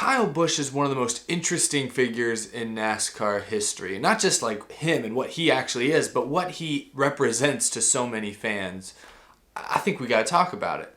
Kyle Busch is one of the most interesting figures in NASCAR history. Not just like him and what he actually is, but what he represents to so many fans. I think we gotta talk about it.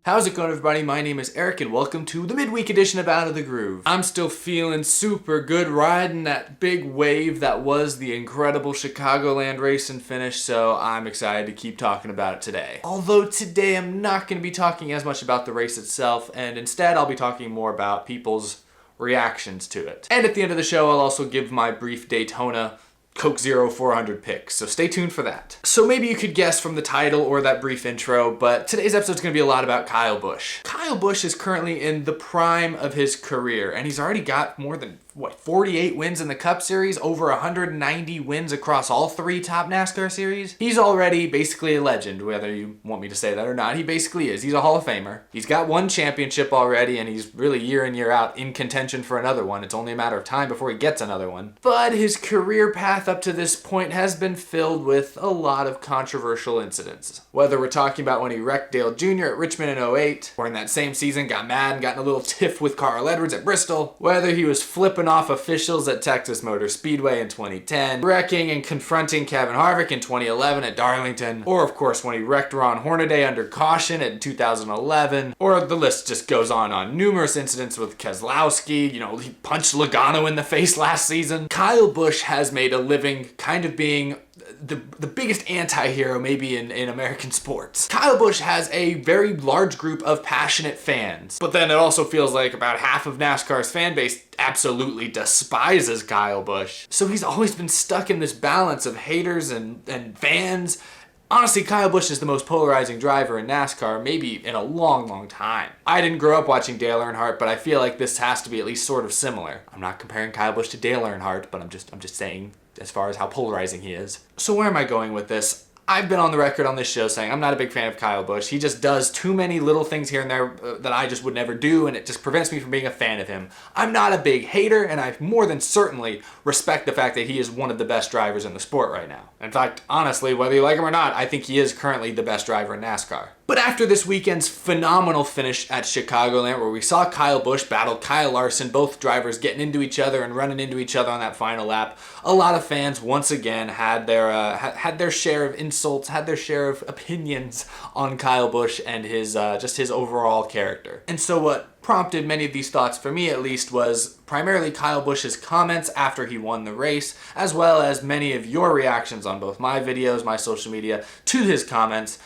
How's it going, everybody? My name is Eric and welcome to the midweek edition of Out of the Groove. I'm still feeling super good riding that big wave that was the incredible Chicagoland race and finish, so I'm excited to keep talking about it today. Although today I'm not going to be talking as much about the race itself, and instead I'll be talking more about people's reactions to it. And at the end of the show I'll also give my brief Daytona Coke Zero 400 picks, so stay tuned for that. So maybe you could guess from the title or that brief intro, but today's episode is going to be a lot about Kyle Busch. Kyle Busch is currently in the prime of his career, and he's already got more than 48 wins in the Cup Series, over 190 wins across all three top NASCAR series. He's already basically a legend, whether you want me to say that or not. He basically is. He's a Hall of Famer. He's got one championship already, and he's really year in, year out in contention for another one. It's only a matter of time before he gets another one. But his career path up to this point has been filled with a lot of controversial incidents. Whether we're talking about when he wrecked Dale Jr. at Richmond in '08, or in that same season got mad and got in a little tiff with Carl Edwards at Bristol, whether he was flipping off officials at Texas Motor Speedway in 2010, wrecking and confronting Kevin Harvick in 2011 at Darlington, or of course when he wrecked Ron Hornaday under caution in 2011, or the list just goes on. Numerous incidents with Keselowski, he punched Logano in the face last season. Kyle Busch has made a living kind of being the biggest anti-hero maybe in American sports. Kyle Busch has a very large group of passionate fans, but then it also feels like about half of NASCAR's fan base absolutely despises Kyle Busch. So he's always been stuck in this balance of haters and fans. Honestly, Kyle Busch is the most polarizing driver in NASCAR, maybe in a long, long time. I didn't grow up watching Dale Earnhardt, but I feel like this has to be at least sort of similar. I'm not comparing Kyle Busch to Dale Earnhardt, but I'm just saying as far as how polarizing he is. So where am I going with this? I've been on the record on this show saying I'm not a big fan of Kyle Busch. He just does too many little things here and there that I just would never do, and it just prevents me from being a fan of him. I'm not a big hater, and I more than certainly respect the fact that he is one of the best drivers in the sport right now. In fact, honestly, whether you like him or not, I think he is currently the best driver in NASCAR. But after this weekend's phenomenal finish at Chicagoland, where we saw Kyle Busch battle Kyle Larson, both drivers getting into each other and running into each other on that final lap, a lot of fans once again had their share of insults, had their share of opinions on Kyle Busch and his just his overall character. And so what prompted many of these thoughts, for me at least, was primarily Kyle Busch's comments after he won the race, as well as many of your reactions on both my videos, my social media, to his comments.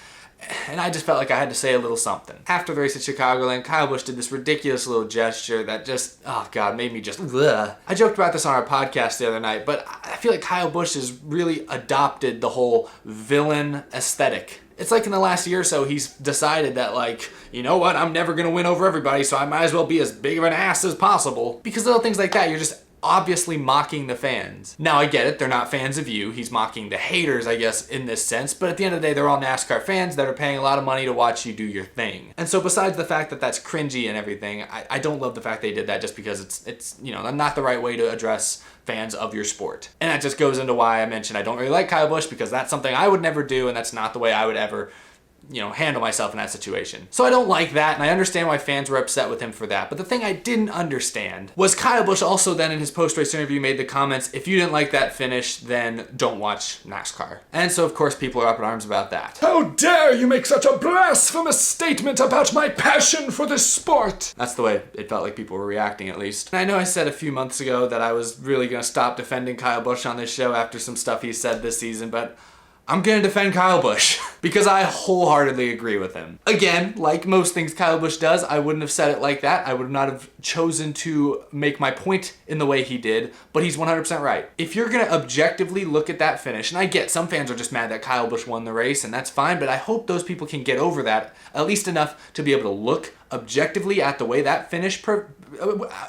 And I just felt like I had to say a little something. After the race at Chicagoland, Kyle Busch did this ridiculous little gesture that just, made me just, ugh. I joked about this on our podcast the other night, but I feel like Kyle Busch has really adopted the whole villain aesthetic. It's like in the last year or so, he's decided that, you know what, I'm never gonna win over everybody, so I might as well be as big of an ass as possible. Because little things like that, you're just obviously mocking the fans. Now I get it, they're not fans of you. He's mocking the haters, I guess, in this sense, but at the end of the day, they're all NASCAR fans that are paying a lot of money to watch you do your thing. And so besides the fact that that's cringy and everything, I don't love the fact they did that just because it's not the right way to address fans of your sport. And that just goes into why I mentioned I don't really like Kyle Busch, because that's something I would never do, and that's not the way I would ever handle myself in that situation. So I don't like that, and I understand why fans were upset with him for that. But the thing I didn't understand was Kyle Busch also then in his post-race interview made the comments, if you didn't like that finish, then don't watch NASCAR. And so of course people are up in arms about that. How dare you make such a blasphemous statement about my passion for this sport? That's the way it felt like people were reacting, at least. And I know I said a few months ago that I was really gonna stop defending Kyle Busch on this show after some stuff he said this season, but I'm gonna defend Kyle Busch because I wholeheartedly agree with him. Again, like most things Kyle Busch does, I wouldn't have said it like that. I would not have chosen to make my point in the way he did, but he's 100% right. If you're gonna objectively look at that finish, and I get some fans are just mad that Kyle Busch won the race, and that's fine, but I hope those people can get over that, at least enough to be able to look objectively at the way that finish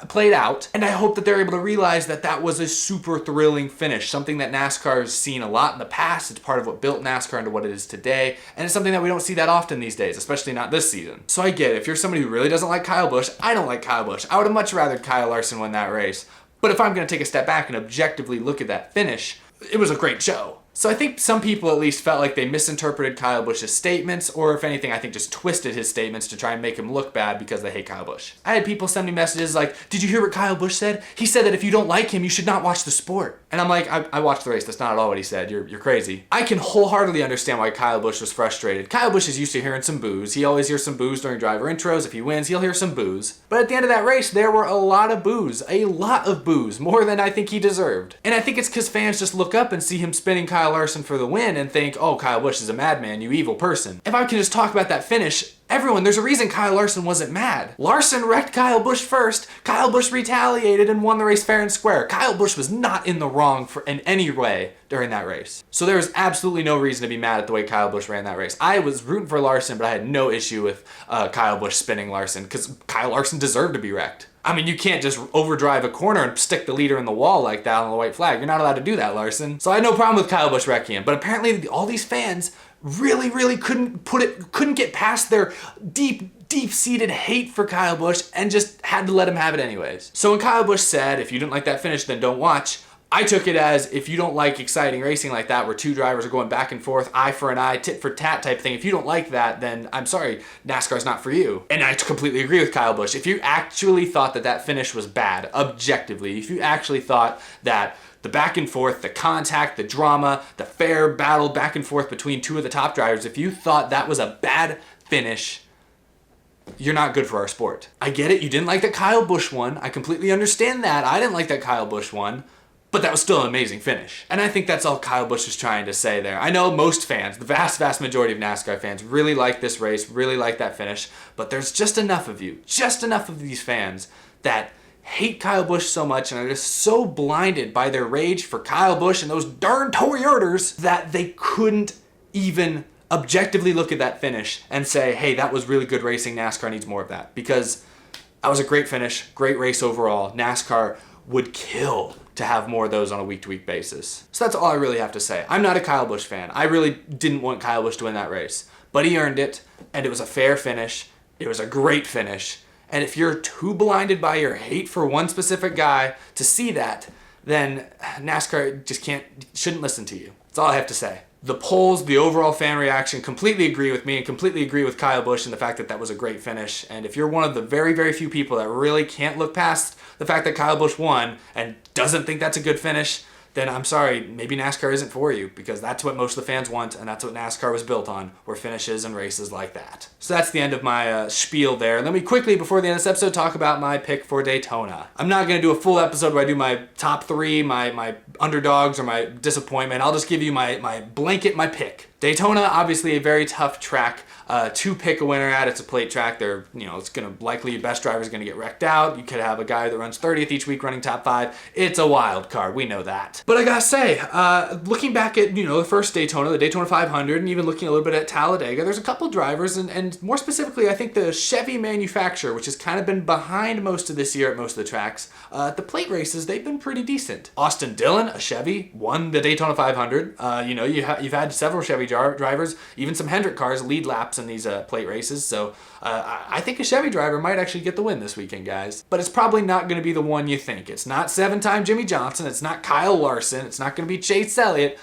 played out, and I hope that they're able to realize that that was a super thrilling finish, something that NASCAR has seen a lot in the past. It's part of what built NASCAR into what it is today, and it's something that we don't see that often these days, especially not this season. So I get it. If you're somebody who really doesn't like Kyle Busch, I don't like Kyle Busch. I would have much rather Kyle Larson win that race, but if I'm going to take a step back and objectively look at that finish, it was a great show. So I think some people at least felt like they misinterpreted Kyle Busch's statements, or if anything, I think just twisted his statements to try and make him look bad because they hate Kyle Busch. I had people send me messages like, did you hear what Kyle Busch said? He said that if you don't like him, you should not watch the sport. And I'm like, I watched the race. That's not at all what he said. You're crazy. I can wholeheartedly understand why Kyle Busch was frustrated. Kyle Busch is used to hearing some boos. He always hears some boos during driver intros. If he wins, he'll hear some boos. But at the end of that race, there were a lot of boos. A lot of boos. More than I think he deserved. And I think it's because fans just look up and see him spinning Kyle Larson for the win and think, oh, Kyle Busch is a madman, you evil person. If I can just talk about that finish, everyone, there's a reason Kyle Larson wasn't mad. Larson wrecked Kyle Busch first. Kyle Busch retaliated and won the race fair and square. Kyle Busch was not in the wrong in any way during that race. So there was absolutely no reason to be mad at the way Kyle Busch ran that race. I was rooting for Larson, but I had no issue with Kyle Busch spinning Larson because Kyle Larson deserved to be wrecked. I mean, you can't just overdrive a corner and stick the leader in the wall like that on the white flag. You're not allowed to do that, Larson. So I had no problem with Kyle Busch wrecking him. But apparently all these fans really couldn't get past their deep-seated hate for Kyle Busch and just had to let him have it anyways. So when Kyle Busch said, if you didn't like that finish, then don't watch, I took it as, if you don't like exciting racing like that where two drivers are going back and forth, eye for an eye, tit for tat type thing, if you don't like that, then I'm sorry, NASCAR's not for you. And I completely agree with Kyle Busch. If you actually thought that that finish was bad, objectively, if you actually thought that the back and forth, the contact, the drama, the fair battle back and forth between two of the top drivers, if you thought that was a bad finish, you're not good for our sport. I get it, you didn't like that Kyle Busch won. I completely understand that. I didn't like that Kyle Busch won. But that was still an amazing finish. And I think that's all Kyle Busch is trying to say there. I know most fans, the vast majority of NASCAR fans, really like this race, really like that finish, but there's just enough of you, just enough of these fans that hate Kyle Busch so much and are just so blinded by their rage for Kyle Busch and those darn Toyoters that they couldn't even objectively look at that finish and say, hey, that was really good racing, NASCAR needs more of that. Because that was a great finish, great race overall. NASCAR would kill to have more of those on a week-to-week basis. So that's all I really have to say. I'm not a Kyle Busch fan. I really didn't want Kyle Busch to win that race. But he earned it, and it was a fair finish. It was a great finish. And if you're too blinded by your hate for one specific guy to see that, then NASCAR just shouldn't listen to you. That's all I have to say. The polls, the overall fan reaction completely agree with me and completely agree with Kyle Busch and the fact that that was a great finish. And if you're one of the very few people that really can't look past the fact that Kyle Busch won and doesn't think that's a good finish, then I'm sorry, maybe NASCAR isn't for you, because that's what most of the fans want, and that's what NASCAR was built on, were finishes and races like that. So that's the end of my spiel there. Let me quickly, before the end of this episode, talk about my pick for Daytona. I'm not going to do a full episode where I do my top three, my underdogs, or my disappointment. I'll just give you my blanket, my pick. Daytona, obviously a very tough track to pick a winner at. It's a plate track. It's going to likely your best driver is going to get wrecked out. You could have a guy that runs 30th each week running top 5. It's a wild card. We know that. But I gotta say, looking back at the first Daytona, the Daytona 500, and even looking a little bit at Talladega, there's a couple drivers, and more specifically, I think the Chevy manufacturer, which has kind of been behind most of this year at most of the tracks. The plate races, they've been pretty decent. Austin Dillon, a Chevy, won the Daytona 500. You've had several Chevy drivers, even some Hendrick cars, lead laps in these plate races. So I think a Chevy driver might actually get the win this weekend, guys. But it's probably not going to be the one you think. It's not 7-time Jimmy Johnson. It's not Kyle Larson. It's not going to be Chase Elliott.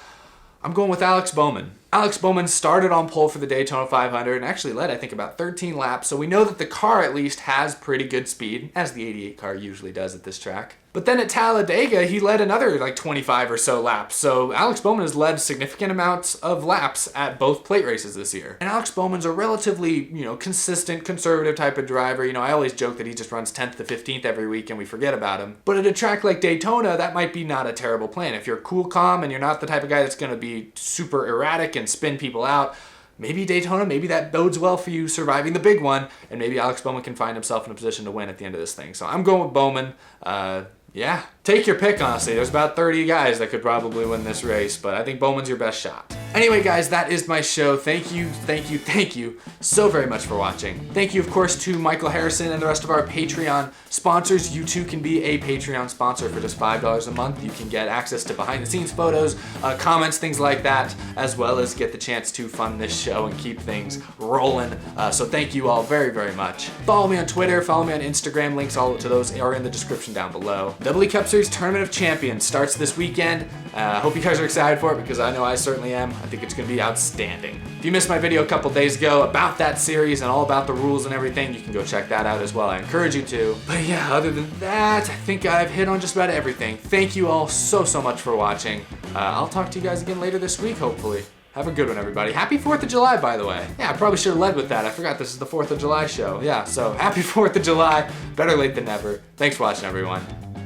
I'm going with Alex Bowman. Alex Bowman started on pole for the Daytona 500 and actually led, I think, about 13 laps. So we know that the car at least has pretty good speed, as the 88 car usually does at this track. But then at Talladega, he led another 25 or so laps. So Alex Bowman has led significant amounts of laps at both plate races this year. And Alex Bowman's a relatively, consistent, conservative type of driver. I always joke that he just runs 10th to 15th every week and we forget about him. But at a track like Daytona, that might be not a terrible plan. If you're cool, calm, and you're not the type of guy that's going to be super erratic and spin people out, maybe Daytona, maybe that bodes well for you surviving the big one, and maybe Alex Bowman can find himself in a position to win at the end of this thing. So I'm going with Bowman. Yeah, take your pick, honestly. There's about 30 guys that could probably win this race, but I think Bowman's your best shot. Anyway, guys, that is my show. Thank you so very much for watching. Thank you, of course, to Michael Harrison and the rest of our Patreon sponsors. You too can be a Patreon sponsor for just $5 a month. You can get access to behind-the-scenes photos, comments, things like that, as well as get the chance to fund this show and keep things rolling. So thank you all very much. Follow me on Twitter, follow me on Instagram. Links all to those are in the description down below. WWE Cup Series Tournament of Champions starts this weekend. I hope you guys are excited for it because I know I certainly am. I think it's going to be outstanding. If you missed my video a couple days ago about that series and all about the rules and everything, you can go check that out as well. I encourage you to. But yeah, other than that, I think I've hit on just about everything. Thank you all so much for watching. I'll talk to you guys again later this week, hopefully. Have a good one, everybody. Happy 4th of July, by the way. Yeah, I probably should have led with that. I forgot this is the 4th of July show. Yeah, so happy 4th of July. Better late than never. Thanks for watching, everyone.